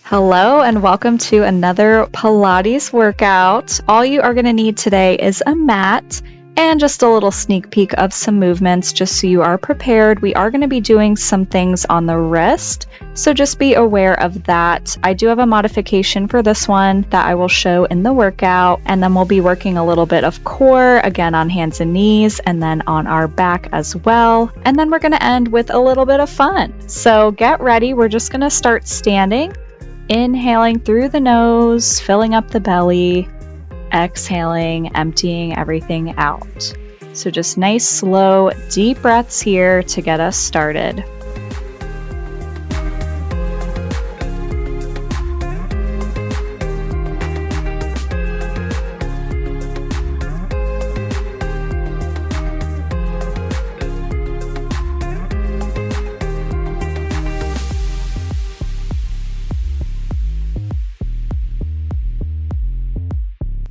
Hello and welcome to another Pilates workout. All you are going to need today is a mat and just a little sneak peek of some movements just so you are prepared. We are going to be doing some things on the wrist, so just be aware of that. I do have a modification for this one that I will show in the workout, and then we'll be working a little bit of core, again on hands and knees, and then on our back as well. And then we're going to end with a little bit of fun. So get ready. We're just going to start standing. Inhaling through the nose, filling up the belly, exhaling, emptying everything out. So just nice, slow, deep breaths here to get us started.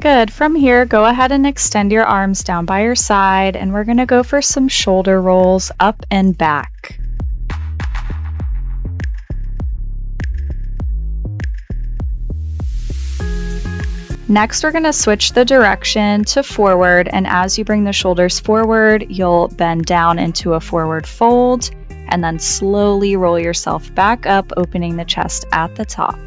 Good. From here, go ahead and extend your arms down by your side, and we're going to go for some shoulder rolls up and back. Next, we're going to switch the direction to forward, and as you bring the shoulders forward, you'll bend down into a forward fold, and then slowly roll yourself back up, opening the chest at the top.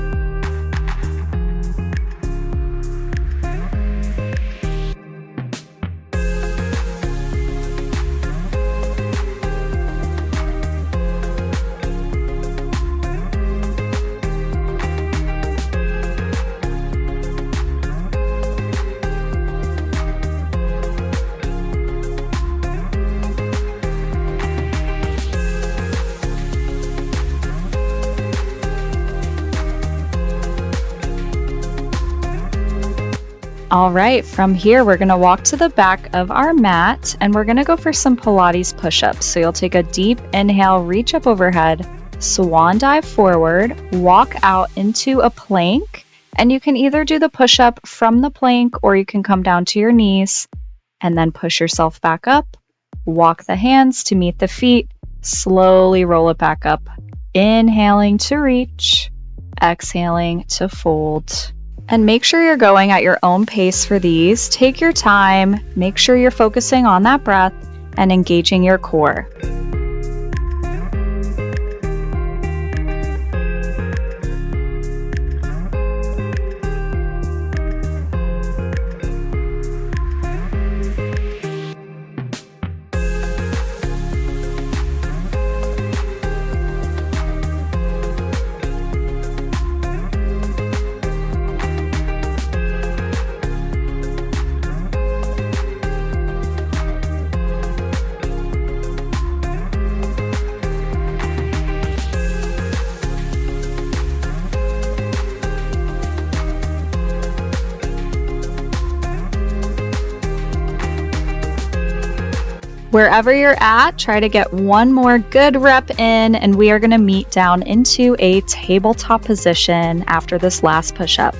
All right, from here, we're gonna walk to the back of our mat and we're gonna go for some Pilates push-ups. So you'll take a deep inhale, reach up overhead, swan dive forward, walk out into a plank, and you can either do the push-up from the plank or you can come down to your knees and then push yourself back up, walk the hands to meet the feet, slowly roll it back up, inhaling to reach, exhaling to fold. And make sure you're going at your own pace for these. Take your time, make sure you're focusing on that breath and engaging your core. Wherever you're at, try to get one more good rep in, and we are going to meet down into a tabletop position after this last push-up.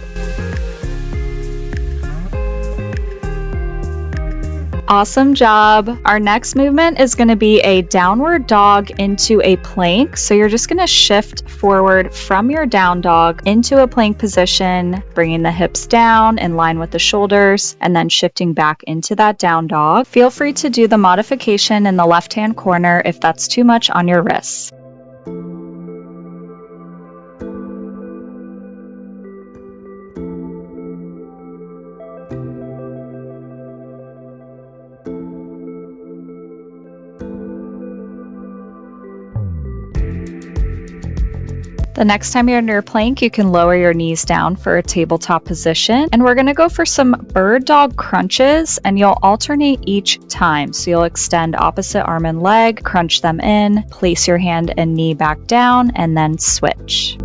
Awesome job. Our next movement is going to be a downward dog into a plank. So you're just going to shift forward from your down dog into a plank position, bringing the hips down in line with the shoulders, and then shifting back into that down dog. Feel free to do the modification in the left-hand corner if that's too much on your wrists. The next time you're under a plank, you can lower your knees down for a tabletop position. And we're gonna go for some bird dog crunches, and you'll alternate each time. So you'll extend opposite arm and leg, crunch them in, place your hand and knee back down, and then switch.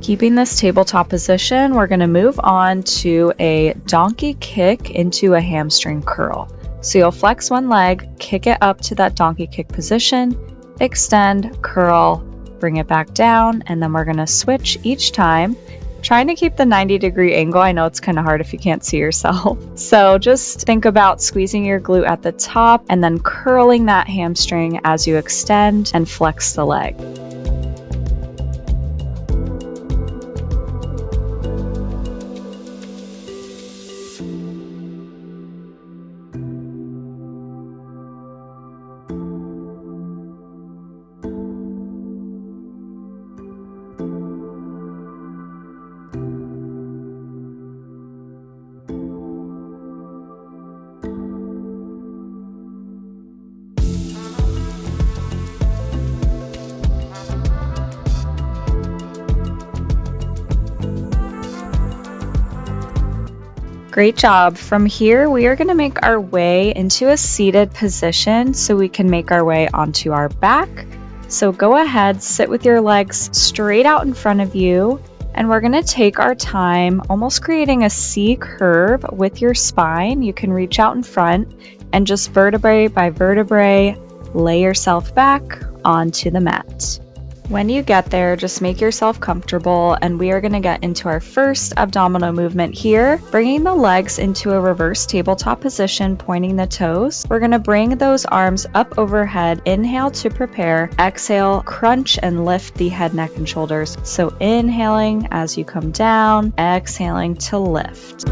Keeping this tabletop position, we're going to move on to a donkey kick into a hamstring curl. So you'll flex one leg, kick it up to that donkey kick position, extend, curl, bring it back down, and then we're going to switch each time, trying to keep the 90-degree angle. I know it's kind of hard if you can't see yourself. So just think about squeezing your glute at the top and then curling that hamstring as you extend and flex the leg. Great job. From here, we are going to make our way into a seated position so we can make our way onto our back. So go ahead, sit with your legs straight out in front of you, and we're going to take our time almost creating a C curve with your spine. You can reach out in front and just vertebrae by vertebrae, lay yourself back onto the mat. When you get there, just make yourself comfortable, and we are going to get into our first abdominal movement here, bringing the legs into a reverse tabletop position, pointing the toes. We're going to bring those arms up overhead, inhale to prepare, exhale, crunch and lift the head, neck, and shoulders. So inhaling as you come down, exhaling to lift.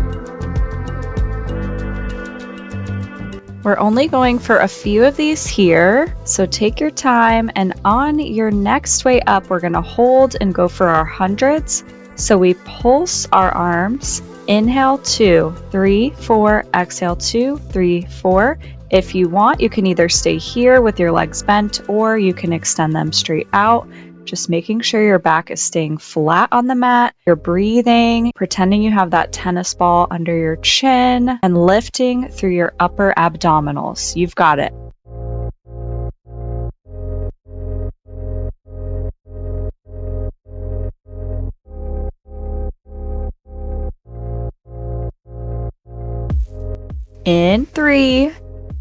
We're only going for a few of these here, so take your time, and on your next way up, we're gonna hold and go for our hundreds. So we pulse our arms, inhale 2, 3, 4, exhale 2, 3, 4. If you want, you can either stay here with your legs bent or you can extend them straight out. Just making sure your back is staying flat on the mat. You're breathing, pretending you have that tennis ball under your chin, and lifting through your upper abdominals. You've got it. In 3,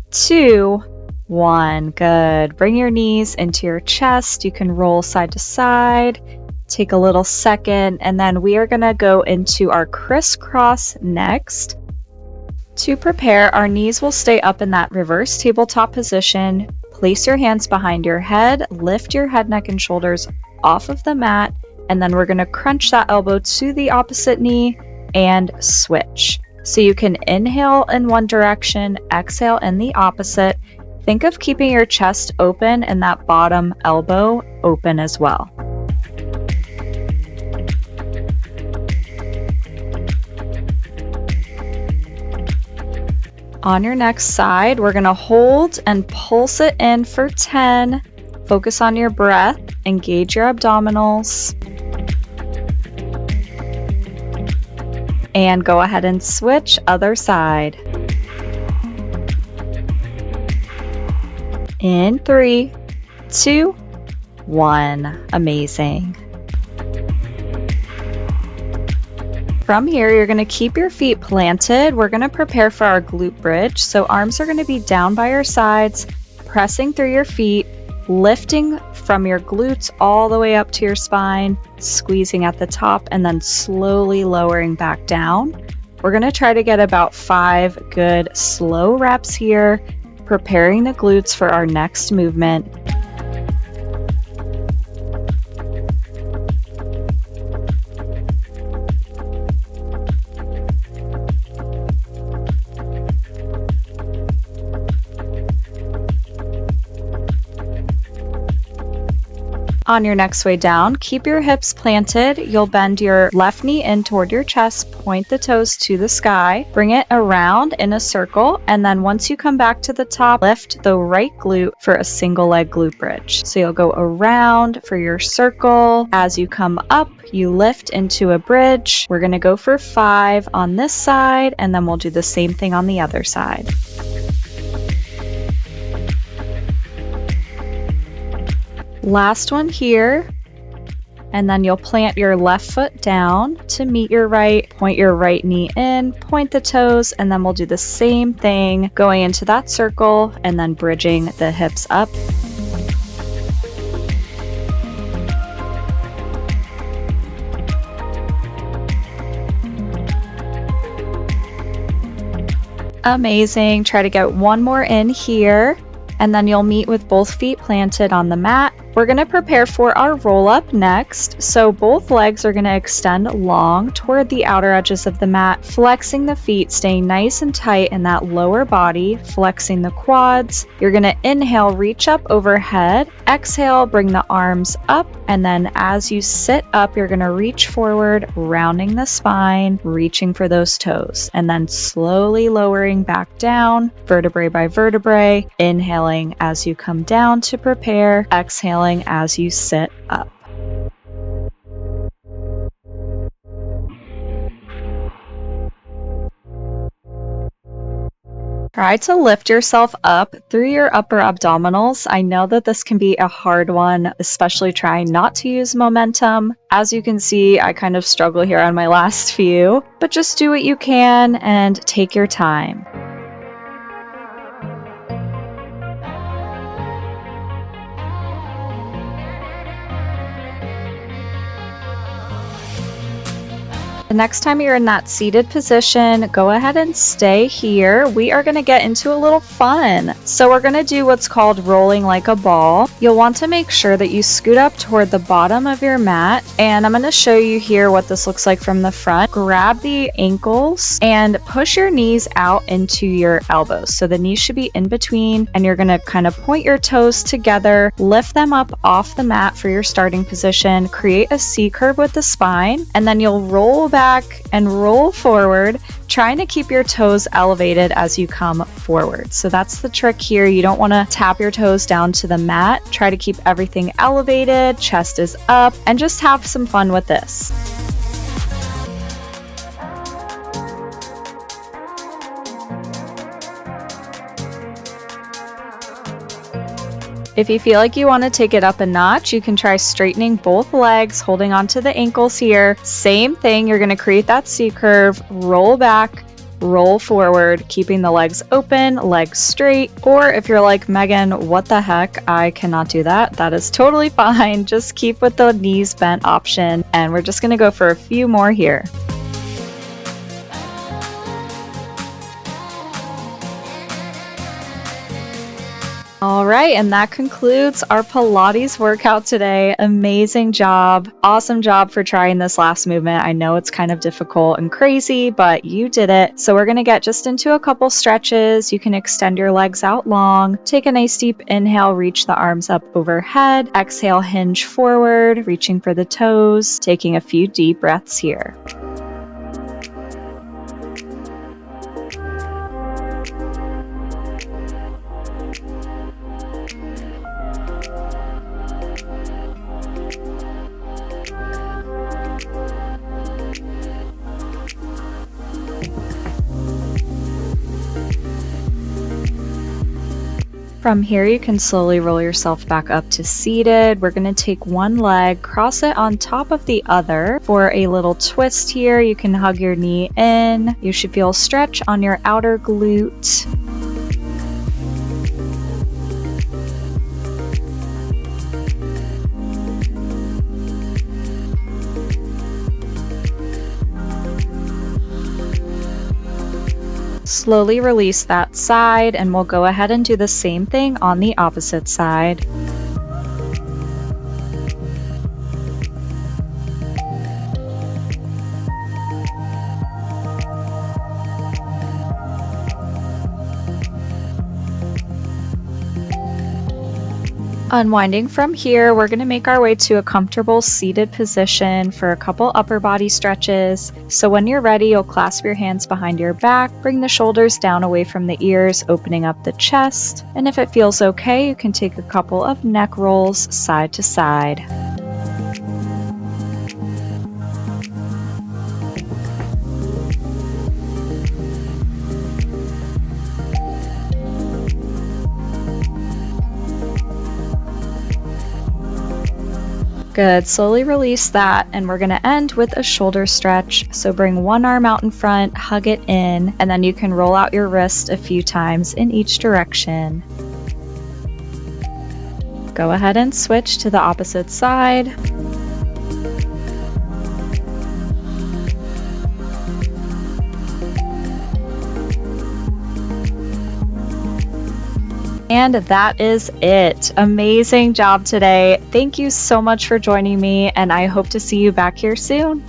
2, 1. Good. Bring your knees into your chest. You can roll side to side. Take a little second, and then we are going to go into our crisscross next. To prepare, our knees will stay up in that reverse tabletop position. Place your hands behind your head. Lift your head, neck, and shoulders off of the mat, and then we're going to crunch that elbow to the opposite knee and switch. So you can inhale in one direction, exhale in the opposite. Think of keeping your chest open and that bottom elbow open as well. On your next side, we're going to hold and pulse it in for 10. Focus on your breath, engage your abdominals. And go ahead and switch other side. In 3, 2, 1. Amazing. From here, you're going to keep your feet planted. We're going to prepare for our glute bridge. So arms are going to be down by your sides, pressing through your feet, lifting from your glutes all the way up to your spine, squeezing at the top, and then slowly lowering back down. We're going to try to get about 5 good slow reps here, preparing the glutes for our next movement. On your next way down, keep your hips planted. You'll bend your left knee in toward your chest, point the toes to the sky, bring it around in a circle, and then once you come back to the top, lift the right glute for a single leg glute bridge. So you'll go around for your circle. As you come up, you lift into a bridge. We're going to go for 5 on this side, and then we'll do the same thing on the other side. Last one here, and then you'll plant your left foot down to meet your right, point your right knee in, point the toes, and then we'll do the same thing going into that circle and then bridging the hips up. Amazing. Try to get one more in here, and then you'll meet with both feet planted on the mat. We're going to prepare for our roll up next. So both legs are going to extend long toward the outer edges of the mat, flexing the feet, staying nice and tight in that lower body, flexing the quads. You're going to inhale, reach up overhead. Exhale, bring the arms up, and then as you sit up, you're going to reach forward, rounding the spine, reaching for those toes, and then slowly lowering back down, vertebrae by vertebrae, inhaling as you come down to prepare, exhaling as you sit up. Try to lift yourself up through your upper abdominals. I know that this can be a hard one, especially trying not to use momentum. As you can see, I kind of struggle here on my last few, but just do what you can and take your time. The next time you're in that seated position, go ahead and stay here. We are going to get into a little fun. So we're going to do what's called rolling like a ball. You'll want to make sure that you scoot up toward the bottom of your mat, and I'm going to show you here what this looks like from the front. Grab the ankles and push your knees out into your elbows. So the knees should be in between, and you're going to kind of point your toes together, lift them up off the mat for your starting position, create a C curve with the spine, and then you'll roll back and roll forward, trying to keep your toes elevated as you come forward. So that's the trick here. You don't want to tap your toes down to the mat. Try to keep everything elevated, chest is up, and just have some fun with this. If you feel like you want to take it up a notch, you can try straightening both legs, holding onto the ankles here. Same thing, you're going to create that C curve, roll back, roll forward, keeping the legs open, legs straight. Or if you're like, Megan, what the heck? I cannot do that. That is totally fine. Just keep with the knees bent option. And we're just going to go for a few more here. All right, and that concludes our Pilates workout today. Amazing job. Awesome job for trying this last movement. I know it's kind of difficult and crazy, but you did it. So we're going to get just into a couple stretches. You can extend your legs out long. Take a nice deep inhale, reach the arms up overhead. Exhale, hinge forward, reaching for the toes. Taking a few deep breaths here. From here, you can slowly roll yourself back up to seated. We're going to take one leg, cross it on top of the other for a little twist here. You can hug your knee in. You should feel stretch on your outer glute. Slowly release that side, and we'll go ahead and do the same thing on the opposite side. Unwinding from here, we're going to make our way to a comfortable seated position for a couple upper body stretches. So when you're ready, you'll clasp your hands behind your back, bring the shoulders down away from the ears, opening up the chest. And if it feels okay, you can take a couple of neck rolls side to side. Good. Slowly release that, and we're going to end with a shoulder stretch. So bring one arm out in front, hug it in, and then you can roll out your wrist a few times in each direction. Go ahead and switch to the opposite side. And that is it. Amazing job today. Thank you so much for joining me, and I hope to see you back here soon.